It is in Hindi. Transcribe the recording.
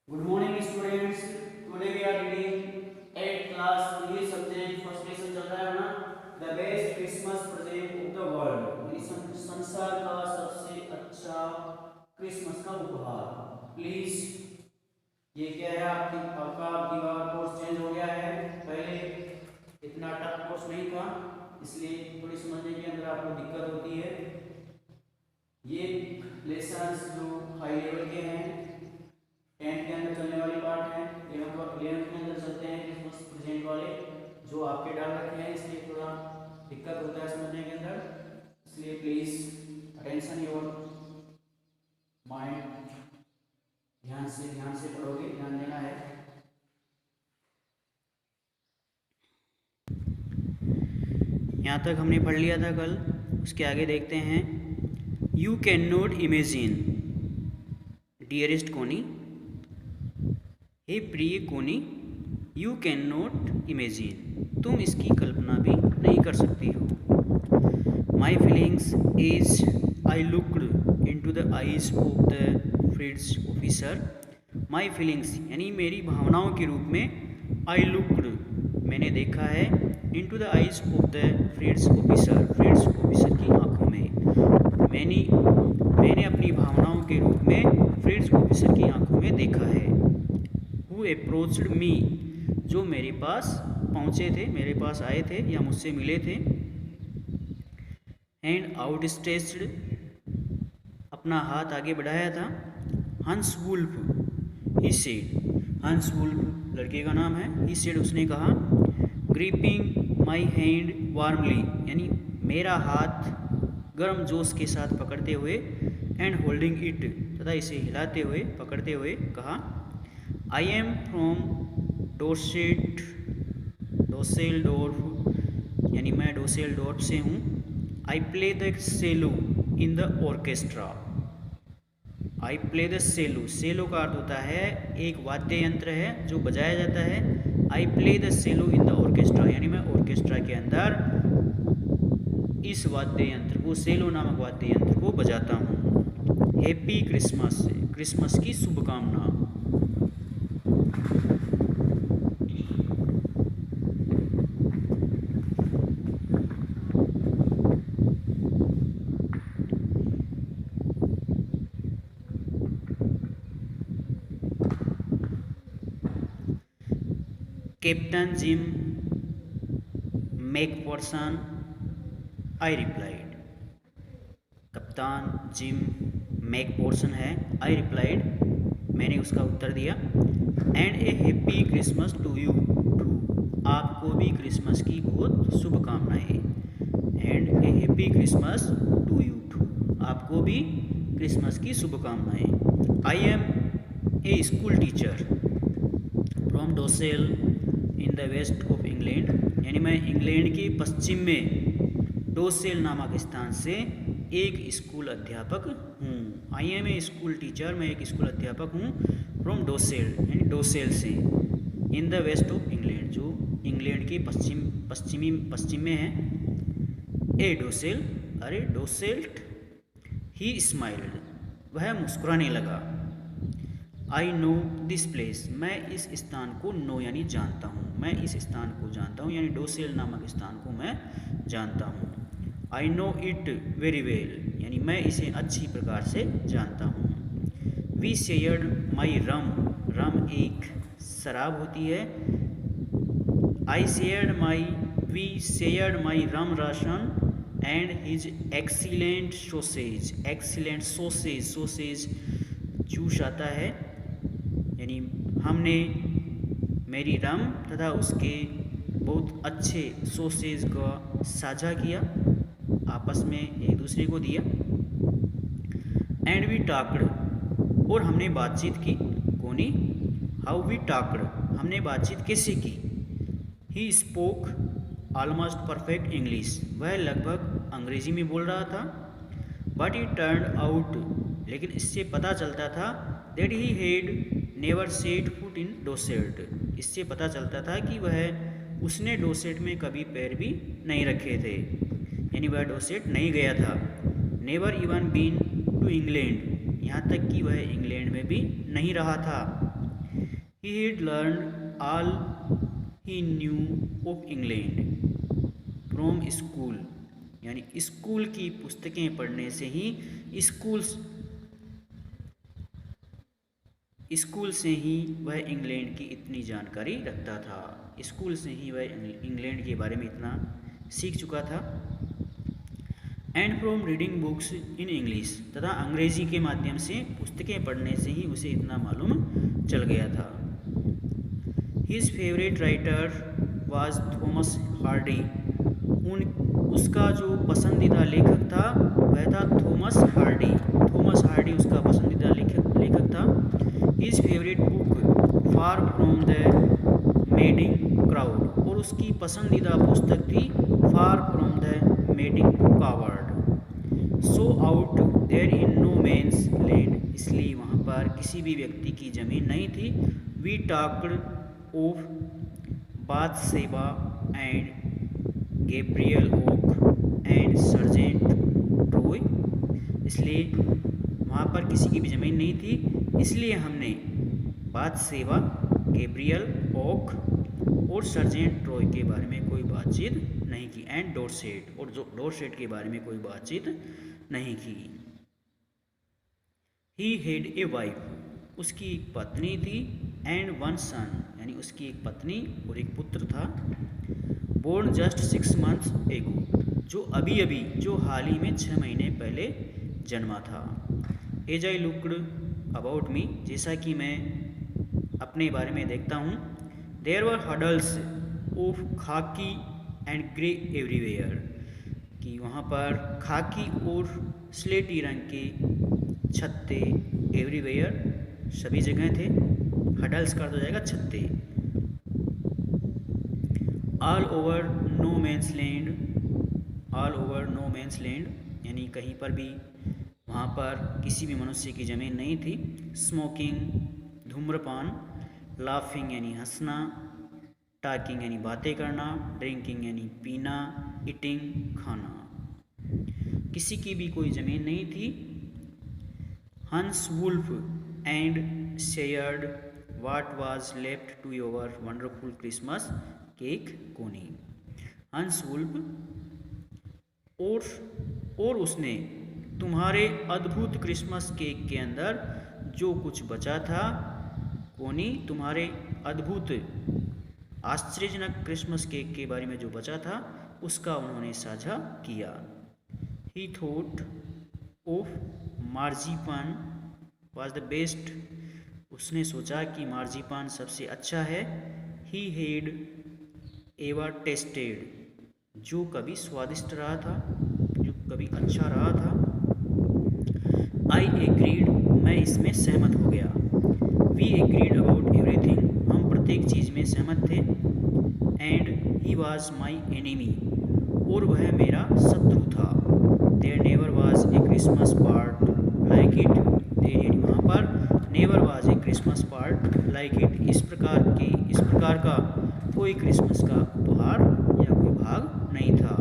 Good morning students. Today we are reading 8th class English subject first lesson चल रहा है ना The best Christmas present of the world. यानी संसार का सबसे अच्छा क्रिसमस का उपहार. प्लीज ये क्या है आपका दीवार कोर्स चेंज हो गया है. पहले इतना टफ कोर्स नहीं था इसलिए थोड़ी समझने के अंदर आपको दिक्कत होती है. ये लेसन्स जो हाई लेवल के हैं 10th के अंदर चलने वाली पार्ट है. 11th और 11th के अंदर चलते हैं क्रिसमस प्रेजेंट वाले जो आपके डाल रखे हैं, इसलिए थोड़ा दिक्कत होता है समझने के अंदर. इसलिए प्लीज अटेंशन योर माइंड, ध्यान से पढ़ोगे, ध्यान देना है. यहाँ तक हमने पढ़ लिया था कल. उसके आगे देखते हैं. You can not imagine dearest कोनी. हे प्रिय कोनी, यू कैन नॉट इमेजिन, तुम इसकी कल्पना भी नहीं कर सकती हो. My feelings is I looked into the eyes of the Freeds officer. My feelings यानी मेरी भावनाओं के रूप में आई लुक्ड मैंने देखा है, into the eyes of the Freeds officer, Freeds officer की आंखों में. मैंने अपनी भावनाओं के रूप में फ्रीड्स ऑफिसर की आंखों में देखा है. Who approached me, जो मेरे पास पहुँचे थे, मेरे पास आए थे या मुझसे मिले थे. हैंड आउटस्ट्रेच्ड, अपना हाथ आगे बढ़ाया था. हंस वुल्फ, ही सेड, हंस वुल्फ लड़के का नाम है. ही सेड, उसने कहा. ग्रिपिंग माई हैंड वार्मली, यानी मेरा हाथ गर्म जोश के साथ पकड़ते हुए. एंड होल्डिंग इट, तथा इसे हिलाते हुए पकड़ते हुए कहा. आई एम फ्रॉम डोसेल्डोर्फ, यानी मैं डोसेल्डोर्फ से हूँ. I play the cello in the orchestra. I play the cello, cello का अर्थ होता है एक वाद्य यंत्र है जो बजाया जाता है. I play the cello in the orchestra, यानी मैं ऑर्केस्ट्रा के अंदर इस वाद्य यंत्र को, सेलो नामक वाद्य यंत्र को बजाता हूँ. हैप्पी क्रिसमस, क्रिसमस की शुभकामना. Captain Jim McPherson, I replied. कप्तान जिम मैकफर्सन है, आई रिप्लाइड, मैंने उसका उत्तर दिया. And a happy Christmas to you too, आपको भी क्रिसमस की बहुत शुभकामनाएं. And a happy Christmas to you too, आपको भी क्रिसमस की शुभकामनाएं. I am a school teacher from Dorset in the west of England, यानी मैं इंग्लैंड के पश्चिम में डोसेल नामक स्थान से एक स्कूल अध्यापक हूँ. I am a school teacher, मैं एक स्कूल अध्यापक हूँ. फ्रॉम डोसेल, यानी डोसेल से. In the west of England, जो इंग्लैंड के पश्चिम में है. ए डोसेल, अरे डोसेल्ट. ही स्माइल्ड, वह मुस्कुराने लगा. आई नो दिस प्लेस, मैं इस स्थान को नो यानी जानता हूँ, मैं इस स्थान को जानता हूँ, यानी डोसेल नामक स्थान को मैं जानता हूँ. I know it very well, यानी मैं इसे अच्छी प्रकार से जानता हूँ. वी शेयर्ड माई रम, रम एक शराब होती है. We shared my rum ration and his excellent sausage, excellent sausage, sausage juice आता है, यानी हमने मेरी रम तथा उसके बहुत अच्छे सोसेज का साझा किया, आपस में एक दूसरे को दिया. एंड वी टाक्ड, और हमने बातचीत की. कोनी, हाउ वी टाक्ड, हमने बातचीत कैसे की. He spoke almost perfect English, वह लगभग अंग्रेजी में बोल रहा था. बट इट टर्न्ड आउट, लेकिन इससे पता चलता था that he had never set foot in Dorset, इससे पता चलता था कि वह उसने डोसेट में कभी पैर भी नहीं रखे थे, यानी वह डोसेट नहीं गया था. Never even been to England, यहाँ तक कि वह इंग्लैंड में भी नहीं रहा था. He had learn all he new of England from school, यानी स्कूल की पुस्तकें पढ़ने से ही स्कूल से ही वह इंग्लैंड की इतनी जानकारी रखता था। स्कूल से ही वह इंग्लैंड के बारे में इतना सीख चुका था। And from reading books in English, तथा अंग्रेजी के माध्यम से पुस्तकें पढ़ने से ही उसे इतना मालूम चल गया था। His favourite writer was Thomas Hardy, उसका जो पसंदीदा लेखक था वह था थॉमस हार्डी। थॉमस हार्डी उसका पसंदीदा लेखक था। His favourite book far from the madding crowd, और उसकी पसंदीदा पुस्तक थी far from the madding coward. So out there in no man's land, इसलिए वहाँ पर किसी भी व्यक्ति की ज़मीन नहीं थी। We talked of Bathsheba and Gabriel Oak and Sergeant Troy, इसलिए वहाँ पर किसी की भी ज़मीन नहीं थी, इसलिए हमने बाथशेबा, गैब्रियल ओक और सर्जेंट ट्रॉय के बारे में कोई बातचीत नहीं की। एंड डॉरसेट, और डॉरसेट के बारे में कोई बातचीत नहीं की। ही हैड ए वाइफ, उसकी एक पत्नी थी। एंड वन सन, यानी उसकी एक पत्नी और एक पुत्र था। बोर्न जस्ट 6 months एगो, जो हाल ही में 6 महीने पहले जन्मा था। As I looked about me, जैसा कि मैं अपने बारे में देखता हूँ। There were huddles of khaki and grey everywhere, कि वहाँ पर खाकी और स्लेटी रंग के छत्ते, एवरीवेयर सभी जगह थे। हडल्स का तो जाएगा छत्ते। All over no man's land, all over no man's land, यानी कहीं पर भी वहाँ पर किसी भी मनुष्य की ज़मीन नहीं थी। स्मोकिंग, धूम्रपान, लाफिंग यानी हंसना, टॉकिंग यानी बातें करना, ड्रिंकिंग यानी पीना, ईटिंग खाना, किसी की भी कोई ज़मीन नहीं थी। Hans Wolf and shared what was left to your wonderful Christmas cake Connie. Hans wolf और उसने तुम्हारे अद्भुत क्रिसमस केक के अंदर जो कुछ बचा था, कोनी तुम्हारे अद्भुत आश्चर्यजनक क्रिसमस केक के बारे में जो बचा था उसका उन्होंने साझा किया। He thought of marzipan was the best, उसने सोचा कि मार्जीपान सबसे अच्छा है। ही हैड एवर टेस्टेड, जो कभी स्वादिष्ट रहा था, जो कभी अच्छा रहा था। आई एग्रीड, मैं इसमें सहमत हो गया। वी एग्रीड अबाउट एवरीथिंग, हम प्रत्येक चीज़ में सहमत थे। And he was my enemy, और वह मेरा शत्रु था। There never was a Christmas part like it, there वहाँ पर never was a Christmas part like it, इस प्रकार का कोई क्रिसमस का उपहार या कोई भाग नहीं था।